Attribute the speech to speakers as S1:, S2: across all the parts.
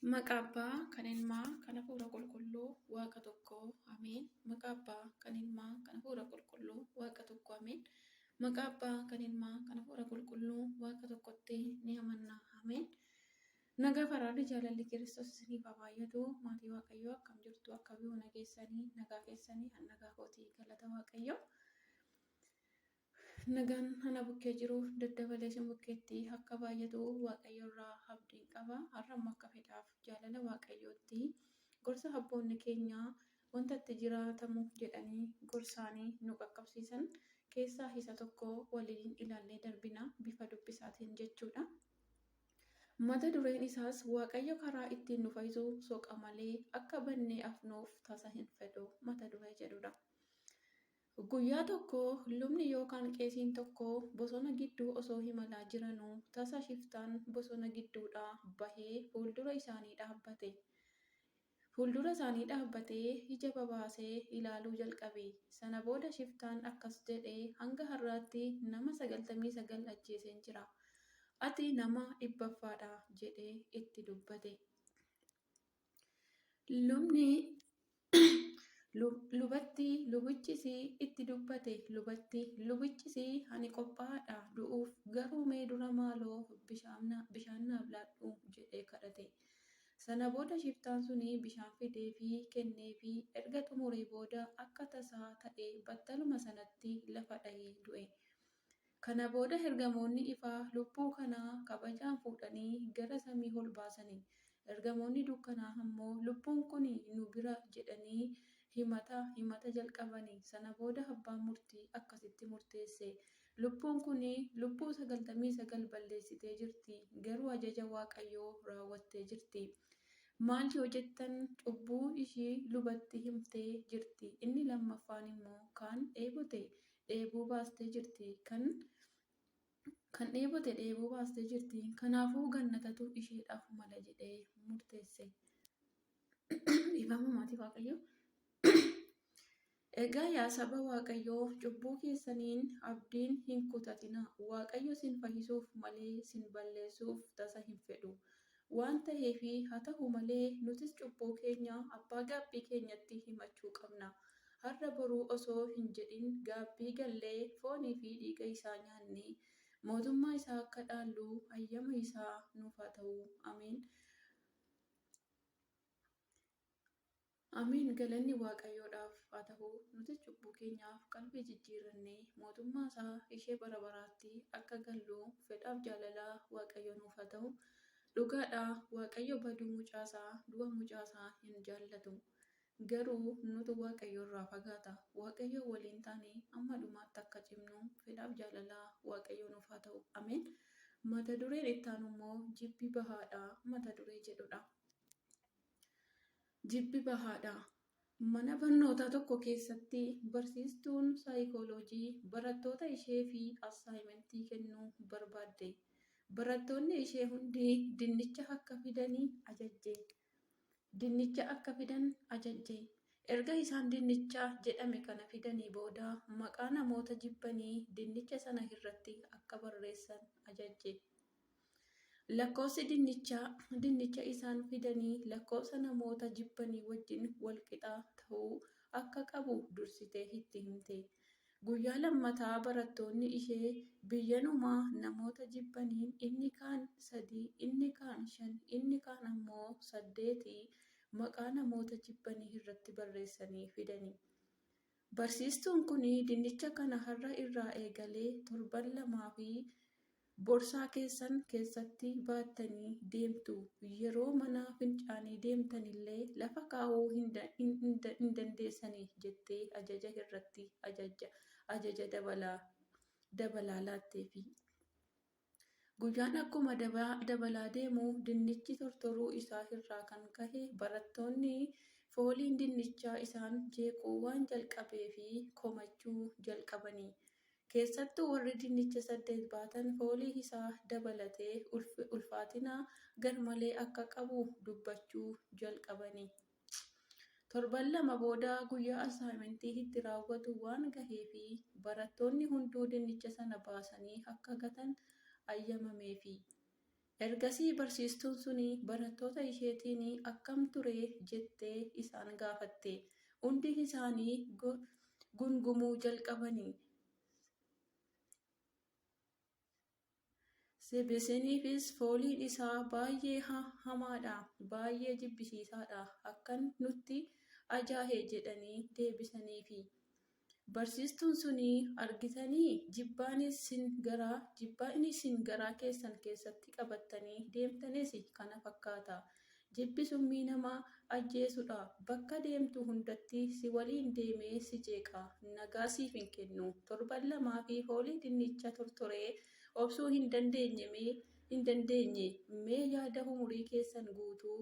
S1: Maqaa Abbaa, kan Ilmaa, kan Hafuura Qulqulluu, Waaqa tokkoo, Ameen. Maqaa Abbaa, kan Ilmaa, kan Hafuura Qulqulluu, Waaqa tokko, Ameen. Maqaa Abbaa, kan Ilmaa, kan Hafuura Qulqulluu, Waaqa tokkotti ni amanna, Ameen. Nagaa faraarri jaalalli Kiristoos isiniif haa baay'atu. Maatii Waaqayyoo akkam jirtu? Akka bi'uu nageessanii, nagaa keessanii, nagaa kootii galata Waaqayyoo. Nagaan ana bukkee jiru daddabalee isin bukkeetti akka baay'atu Waaqayyo irraa abdiin qaba. Har'ammoo akka fedhaaf jaalala Waaqayyootti gorsa abboonni keenya wanta itti jiraatamu jedhanii gorsaanii nu qaqqabsiisan keessaa isa tokko waliin ilaallee darbina bifa dubbisaatiin jechuudha. Mata dureen isaas Waaqayyo karaa ittiin nu fayyisu soqa malee akka bannee afnuuf tasa hin fedhu mata duree jedhudha. Guyyaa tokko lubni yookaan qeesiin tokko bosona gidduu osoo imalaa jiranuu tasa shiftaan bosona gidduudhaa bahee fuuldura isaanii dhaabbatee ija babaasee ilaaluu jalqabe. Sana booda shiftaan akkas jedhee hanga har'aatti nama 99 ajjeeseen jira. Ati nama 100ffaadha jedhee itti dubbate. Lubichis itti dubbate. Lubichis ani qophaa'aadha du'uuf, garuu mee dura maaloo bishaan naaf laadhu jedhee kadhate. Sana booda shiftaan suni bishaan fidee fi kennee fi erga xumuree booda akka tasaa ta'ee battaluma sanatti lafa dha'ee du'e. Kana booda ergamoonni ifaa lubbuu kanaa kabajaan fuudhanii gara samii ol baasanii. Ergamoonni dukkanaa ammoo lubbuun kun nu bira jedhanii himata jalqabanii. Sana booda abbaan murtii akkasitti murteesse. Lubbuun kun lubbuu 99 balleessitee jirti, garuu ajaja Waaqayyoo raawwattee jirti. Maal yoo jettan cubbuu ishii lubatti himtee jirti. Inni lammaffaan immoo kan dheebote dheebuu baastee jirti. Kan dheebote dheebuu baastee jirti. Kanaafuu gannatatu isheedhaaf mala jedhee murteesse. Dhiifama maatii Waaqayyoo. Egaa yaa saba Waaqayyoo, cubbuu keessaniin abdiin hin kutatinaa. Waaqayyo sin fayyisuuf malee sin balleessuuf tasa hin fedhu waan ta'eef haa ta'u malee nutis cubbuu keenya abbaa gaabbii keenyatti himachuu qabna. Har'a boruu osoo hin jedhin gaabbii gallee foonii fi dhiiga isaa nyaannee mootummaa isaa akka dhaallu ayyama isaa nuuf haa ta'u. Ameen. Ameen. Galanni Waaqayyoodhaaf haa ta'u. Nutis cubbuu keenyaaf qalbii jijjiirrannee mootummaa isaa ishee bara baraatti akka gallu fedhaaf jaalalaa Waaqayyo nuuf haa ta'u. Dhugaadha, Waaqayyo baduu mucaasaa du'a mucaasaa hin jaallatu. Garuu nutu Waaqayyo irraa fagaata. Waaqayyo waliin taanee amma dhumaatti akka cimnu fedhaaf jaalalaa Waaqayyo nuuf haa ta'u. Ameen. Mata dureen itti aanu immoo jibbi bahaadha mata duree jedhudha. Jibbi bahaadha. Mana barnootaa tokko keessatti barsiistuun saayikooloojii barattoota ishee fi assaayimentii kennuu barbaadde. Barattoonni ishee hundi dinnicha akka fidan ajajje. Erga isaan dinnicha jedhame kana fidanii booda maqaa namoota jibbanii dinnicha sana irratti akka barreessan ajajje. Lakkoofsi dinnicha isaan fidanii lakkoofsa namoota jibbanii wajjin walqixa ta'uu akka qabu dursitee itti himte. Guyyaa lammataa barattoonni ishee biyyanumaa namoota jibbaniin inni kaan 3, inni kaan 5, inni kaan ammoo 8 maqaa namoota jibbanii irratti barreessanii fidanii. Barsiistuun kun dinnicha kana har'a irraa eegalee torban 2 fi borsaa keessan keessatti baattanii deemtu. Yeroo mana fincaanii deemtanillee lafa kaa'uu hin dandeessanii jettee ajaja irratti ajaja dabalaa laatteefi. Guyyaan akkuma dabalaa deemu dinnichi tortoruu isaa irraa kan ka'e barattoonni fooliin dinnichaa isaan jeequu waan jalqabeefi komachuu jalqabanii. Keessattuu warri dinnicha 8 baatan foolii isaa dabalatee ulfaatina garmalee akka qabu dubbachuu jalqabanii. Torban 2 booda guyyaa assaayimentii itti raawwatu waan gaheefi barattoonni hunduu dinnicha sana baasanii akka gatan ayyamameefi. Ergasii barsiistuun suni barattoota isheetiin akkam ture jettee isaan gaafatte. Hundi isaanii gungumuu jalqabanii. Sebesiiniifis fooliin isaa baay'ee hamaadha, baay'ee jibbisiisaadha, akkan nutti ajaahe jedhanii deebisaniifi. Barsiistuun suni argitanii jibbaan isin garaa keessan keessatti qabattanii deemtanis kana fakkaata. Jibbi summii nama ajjeesudha. Bakka deemtu hundatti si waliin deemee si jeeqa. Nagaa siif hin kennu. Torban lamaa fi foolii dinnicha tortoree obsuu hin dandeenye mee yaada umurii keessan guutuu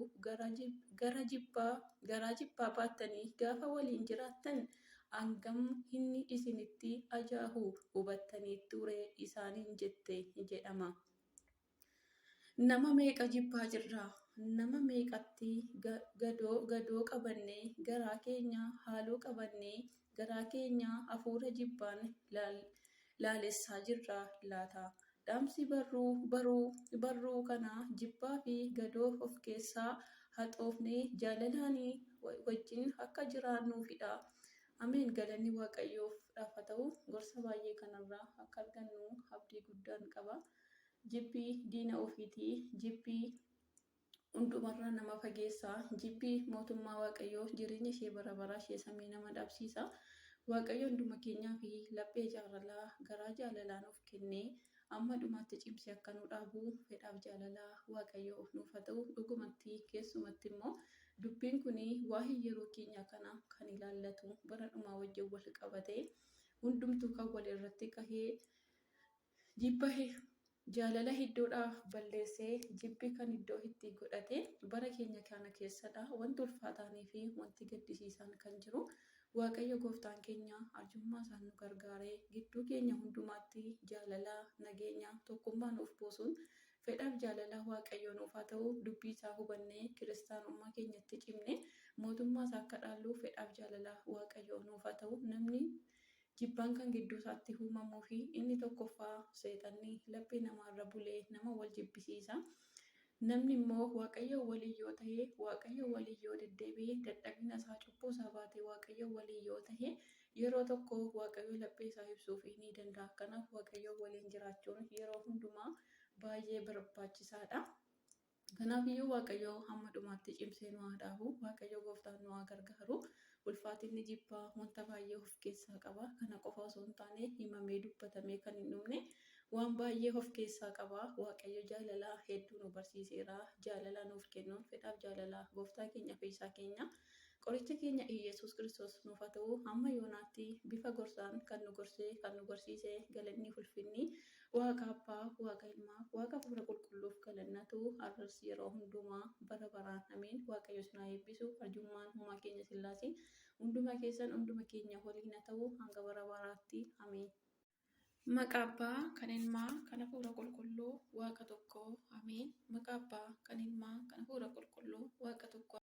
S1: garaa jibbaa baattanii gaafa waliin jiraattan hangam inni isinitti ajaahu hubattanii ture isaaniin jette jedhama. Nama meeqa jibbaa jirra? Nama meeqatti gadoo qabannee garaa keenya haaloo qabannee garaa keenya hafuura jibbaan laalessaa jirra laata? Dhaamsi barruu kana jibbaa fi gadoo of keessaa haxoofnee jaalalaan wajjin akka jiraannuufidha. Ameen. Galanni Waaqayyoof haa ta'u. Gorsa baay'ee kanarraa akka argannu abdii guddaan qaba. Jibbi diina ofiitii. Jibbi hundumarraa nama fageessaa. Jibbi mootummaa Waaqayyoo jireenya ishee bara baraa ishee samii nama dhabsiisa. Waaqayyo hunduma keenyaa fi laphee jaalalaa garaa jaalalaa nuuf kennee amma dhumaatti cimsee akka nu dhaabu fedhaaf jaalalaa Waaqayyoo nuuf haa ta'u. Dhugumatti keessumatti immoo dubbiin kun waa'ee yeroo keenya kana kan ilaallatu bara dhumaa wajjin wal qabatee hundumtuu kan walirratti kahee jibba jaalala iddoodhaaf balleessee jibbi kan iddoo itti godhate bara keenya kana keessadha. Wanti ulfaataanii fi wanti gaddisiisaan kan jiru. Waaqayyo gooftaan keenya arjummaa isaan nu gargaaree gidduu keenya hundumaatti jaalala, nageenya, tokkummaa nuuf buusuun fedhaaf jaalala Waaqayyo nuuf haa ta'u. Dubbii isaa hubannee kiristaanummaa keenyatti cimne mootummaa isaa akka dhaallu fedhaaf jaalala Waaqayyo nuuf haa ta'u. Namni jibbaan kan gidduu isaatti uumamuu fi inni tokkoffaa seexanni laphee namaarra bulee nama wal jibbisiisa. Namni immoo Waaqayyo waliin yoo ta'e, Waaqayyo waliin yoo deddeebi'e, dadhabina isaa cubbuu isaa baatee Waaqayyo waliin yoo ta'e, yeroo tokko Waaqayyo laphee isaa ibsuuf ni danda'a. Kanaaf Waaqayyo waliin jiraachuun yeroo hundumaa baay'ee barbaachisaadha. Kanaafiyyuu Waaqayyo hamma dhumaatti cimsee nu haa dhaabu. Waaqayyo gooftaan nu haa gargaaru. Ulfaatinni jibbaa wanta baay'ee of keessaa qaba. Kana qofa osoo hin taane himamee dubbatamee kan hin dhumne waan baay'ee of keessaa qaba. Waaqayyo jaalala hedduu nu barsiiseera. Jaalala nuuf kennuun fedhaaf jaalala gooftaa keenya fayyisaa keenya qoricha keenya Iyesuus Kiristoos nuuf haa ta'u. Hamma yoonaatti bifa gorsaan kan nu gorsee kan nu barsiise galanni ulfinni Waaqa Abbaa, Waaqa Ilmaa, Waaqa Hafuura Qulqulluuf galannatu har'as yeroo hundumaa bara baraan ameen. Waaqayyo isin haa eebbisu. Arjummaan uumaa keenya Sillaasee hunduma keessan hunduma keenya waliin haa ta'u hanga bara baraatti ameen. Maqaa Abbaa, kan Ilmaa, kan Hafuura Qulqulluu Waaqa tokkoo ameen. Maqaa Abbaa, kan Ilmaa, kan Hafuura Qulqulluu Waaqa tokkoo.